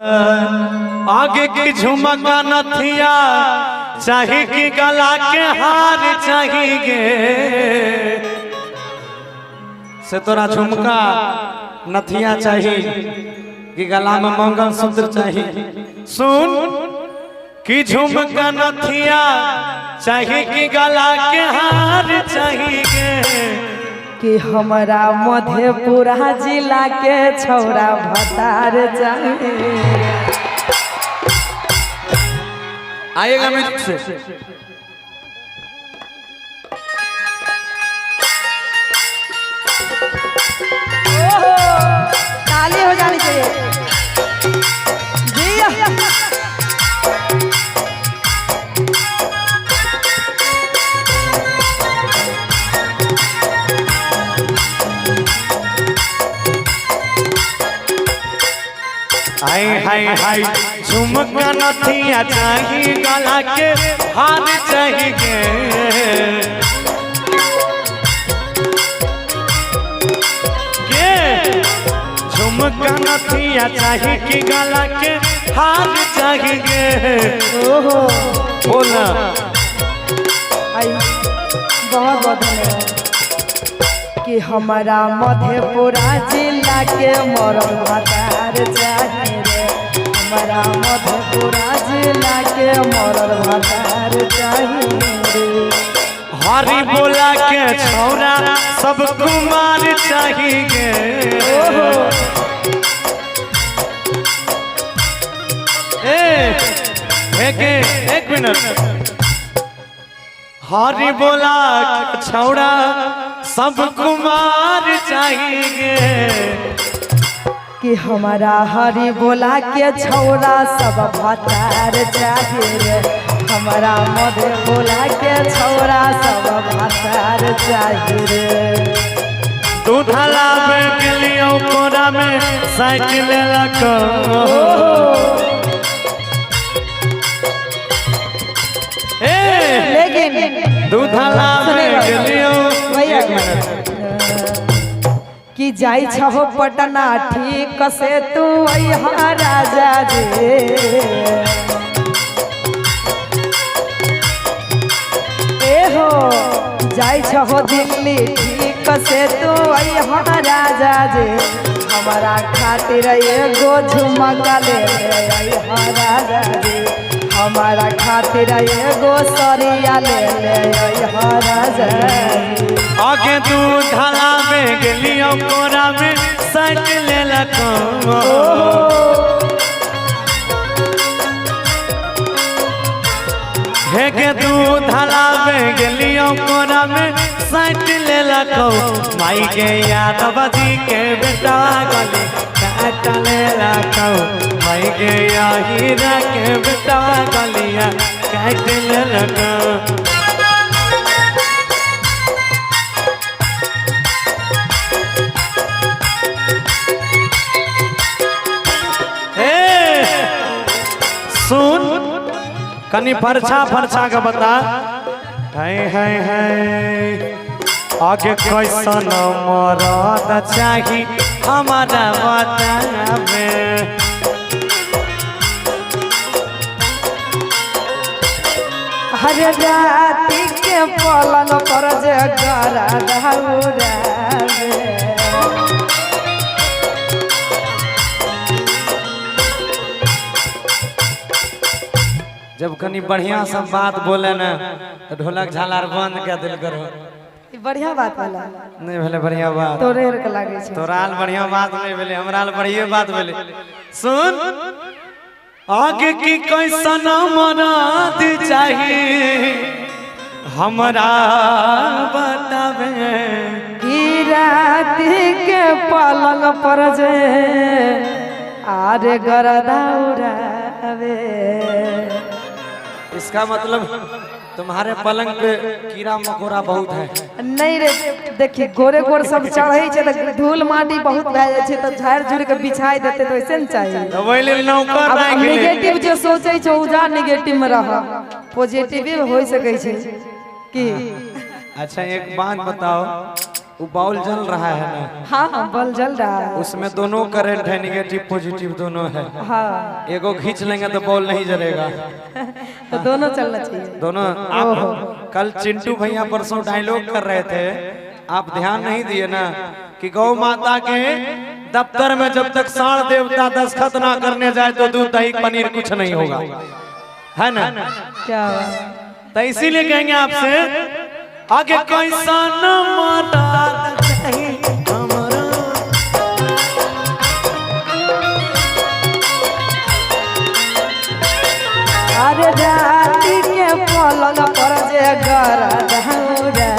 आगे की झुमका नथिया चाहिए कि गला के हार चाहिए से तोरा झुमका नथिया चाहिए कि गला में मंगलसूत्र चाहिए। सुन कि झुमका नथिया चाहिए कि गला के हार चाहिए कि हमारा मधेपुरा जिला के छौरा भतार चाहिए। आएगा म्यूजिक से ताली हो जानी चाहिए जी। हाय हाय हाय झुमका नथिया चाहिए गला के हार चाहिए झुमका नथिया चाहिए कि गला के हार चाहिए। ओहो बोला आई बहुत बहुत धन्यवाद कि हमारा मधेपुरा जिला के मरद भतार चाहिए रे। हमारा मधेपुरा जिला के मरद भतार चाहिए रे। हरी बोला के छौरा सब कुमार चाहिए। एक मिनट हरी बोला के छौरा सब कुमार चाहिए कि हमारा हरी बोला के छौरा सब भतार चाहिए रे। हमारा मधेपुरा के छौरा सब भतार चाहिए रे। दूध लावे के लिए कोरा में साइकिल लगा लेकिन दूध लावे के लिए भैया कि जाई छहो पटना ठीक से तू अइहा राजा जे। ए हो जाई छहो दिल्ली ठीक से तू अइहा राजा जे। हमारा खातिर एगो झुमका ले अइहा राजा जे। हमारा खातिर एगो सरिया ले अइहा राजा जे। आगे दूध लावे के लिए कोरा में साइकिल लगा हे के दूध लावे के लिए कोरा में साइकिल लगा माई के याद बजी के बेटा गली काटले लगा माई के हीरा के बेटा गलिया काटले लगा। सुन कनी फरछा फरछा का बता हाय हाय हाय आगे कैसन मरद चाही हमारा बतावे हर जाति के पलंग पर जे गरा दौड़ावे। जब कनी बढ़िया सब बात बोले न तो ढोलक झालार बंद कर दिल करो। बढ़िया बात वाला नहीं भेले बढ़िया बात तोरे के लागे छै। तोराल बढ़िया बात नहीं भेले हमराल बढ़िया बात भेले। सुन आगे की कैसन मराद चाहिए हमरा बतावे कि राति के पलंग पर जे आरे गरदा उड़ावे। इसका मतलब तुम्हारे पलंग पे कीड़ा मकोड़ा बहुत है। नहीं रे देखिए गोरे गोर सब चढ़े छे त धूल माटी बहुत भए जाय छे त झाड़ झुड़ के बिछाई देते तो ऐसे न चाहिए। तो वही लेल नौकर अब राख ले। नेगेटिव जो सोचे छे उजा नेगेटिव में रह पॉजिटिव हो सके छे कि। अच्छा एक बात बताओ वो बाउल जल रहा है ना, हाँ हाँ बल जल रहा है। उसमें दोनों करंट है, निगेटिव पॉजिटिव दोनों है। हाँ एगो खींच लेंगे तो बॉल नहीं जलेगा, तो दोनों चलना चाहिए। दोनों। आप कल चिंटू भैया परसों डायलॉग कर रहे थे, आप ध्यान नहीं दिए ना कि गौ माता के दफ्तर में जब तक साढ़ देवता दस्तखत ना करने जाए तो दूध दही पनीर कुछ नहीं होगा, है ना? क्या तो इसीलिए कहेंगे आपसे आगे कैसा न मदद चाहिए हमारा। अरे जाति के पलंग पर जे गरदौरावे,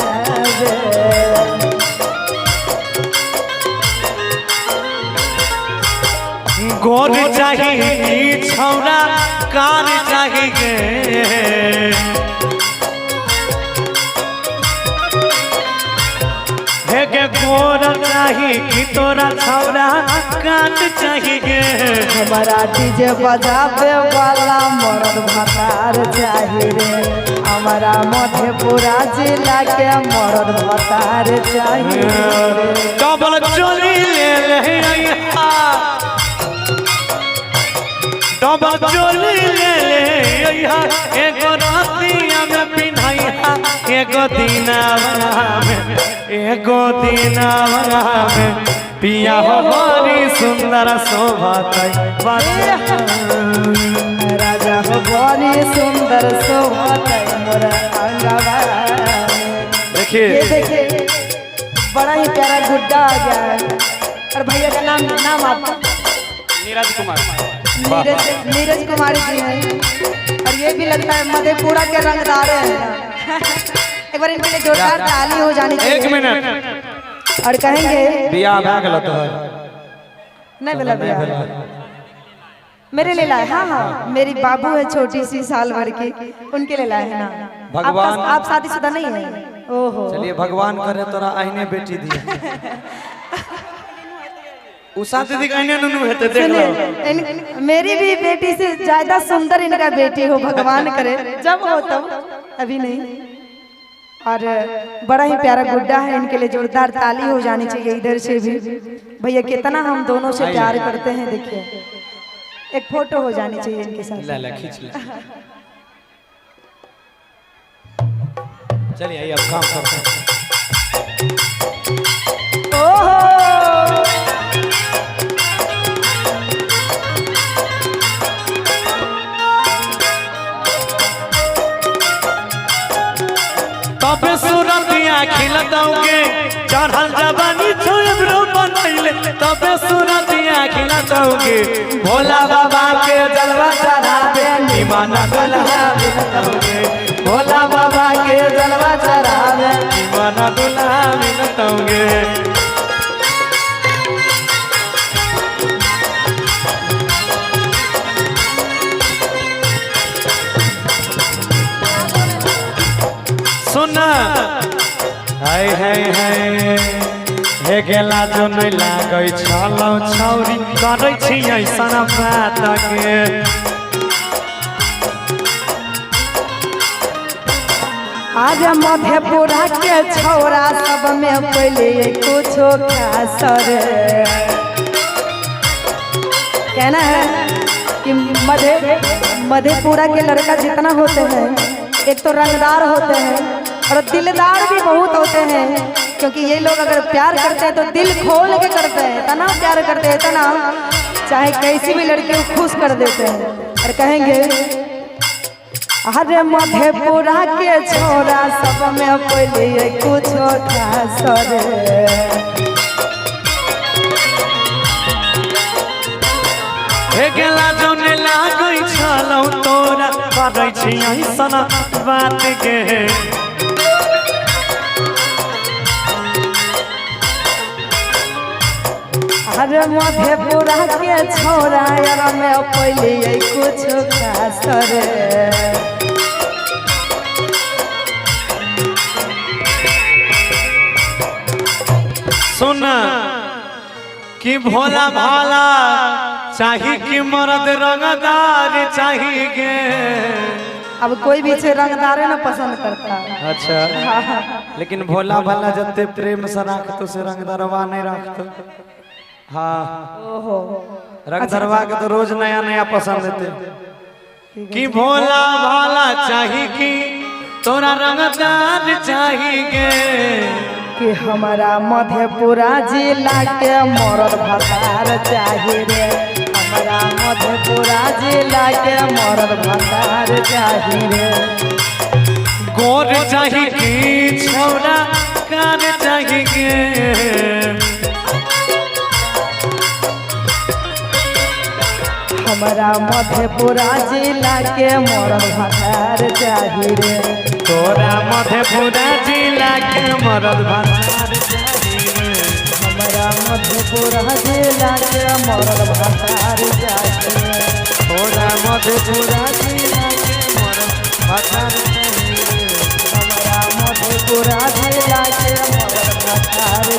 गोर चाहिए छौरा कार चाहिए, के गोर चाहिए कि तोरा छौरा काट चाहिए। हमारा डीजे बजावे वाला मर्द भतार चाहिए रे, हमारा मधेपुरा जिला के मर्द भतार चाहिए। डबल चोली ले ले आइहा, डबल चोली ले ले आइहा, एगो रातिया में पिन्हाइहा, एगो दिनावरा में, एगो दिनावरा में पिया हो बड़ी सुंदर शोभा राजा हो बड़ी सुंदर शोभा मोरा अंगवा। देखिए ये देखिए बड़ा ही प्यारा गुड्डा आ गया है। और भैया का नाम आपका नीरज कुमार, नीरज कुमारी जी हैं। और ये भी लगता है मधेपुरा के रंगदार हैं। एक बार इनके लिए जोरदार ताली हो जानी चाहिए। 1 मिनट। और कहेंगे बियाह भा गेल तो नहीं बोला बियाह मेरे लिए लाए। हाँ हाँ मेरी बाबू है छोटी सी साल भर की, उनके लिए लाए है ना। भगवान आप शादीशुदा नहीं है? ओहो चलिए भगवान करे तोरा अहिने बेटी दिए। उषा दीदी का अहिने नुनु हेते देख लो। मेरी भी बेटी से ज्यादा सुंदर इनका बेटी हो, भगवान करे जब हो तब, अभी नहीं। और बड़ा ही प्यारा गुड्डा है, इनके लिए जोरदार ताली हो जानी चाहिए इधर से भी। भैया कितना हम दोनों से प्यार करते हैं, देखिए एक फोटो हो जानी चाहिए इनके साथ। ले ले खींच ले। चलिए आइए अब काम करते हैं। तबे सूरतिया खिलताओगे चढ़ल जवानी छोड़ो बनैले, तबे सूरतिया खिलताओगे भोला बाबा के जलवा चढ़ावे निमाना दुल्हा मिलताओगे, भोला बाबा के जलवा चढ़ावे निमाना दुल्हा मिलताओगे। सुना हाय हाय हाय हे गेला जो नहीं लागै छलौ छौरी करै छी ऐसन बात के। आज मधेपुरा के छौरा सब में पहले कुछो खास रे कहना है कि मधेपुरा के लड़का जितना होते हैं, एक तो रंगदार होते हैं और दिलदार भी बहुत होते हैं। क्योंकि ये लोग अगर प्यार करते हैं तो दिल खोल के करते हैं, इतना प्यार करते हैं, इतना चाहे कैसी भी लड़की को खुश कर देते हैं। और कहेंगे अरे मधेपुरा के छोरा सब में पहले कुछ खास रे। हे गेला जो ने लागै छलौ तोरा करै छी ऐसन बात के। अरे मधेपुरा के छोरा यार में पहले कुछ खास रे। सुना कि भोला भाला चाहिए कि मर्द रंगदार चाहिए, अब कोई भी छे रंगदारे ना पसंद करता है। अच्छा लेकिन भोला भाला जते प्रेम से राखतो से रंगदरवा नहीं राखतो। हाँ ओहो रंगदरवा के तो रोज नया नया पसंद देते कि भोला भाला चाहिए कि तोरा रंगदार चाहिए कि हमारा मधेपुरा जिला के मरद भतार चाहिए रे, हमारा मधेपुरा जिला के मरद भतार चाहिए रे। गोर चाहिए कि छोरा कार चाहिए हमारा मधेपुरा जिला के मरद भतार चाहिए रे, तोरा मधेपुरा जिला के मरद भतार चाहिए हमारा मधेपुरा जिला के मरद भतार चाहिए, तोरा मधेपुरा जिला के मरद भतार चाहिए हमारा मधेपुरा जिला के मरद भतार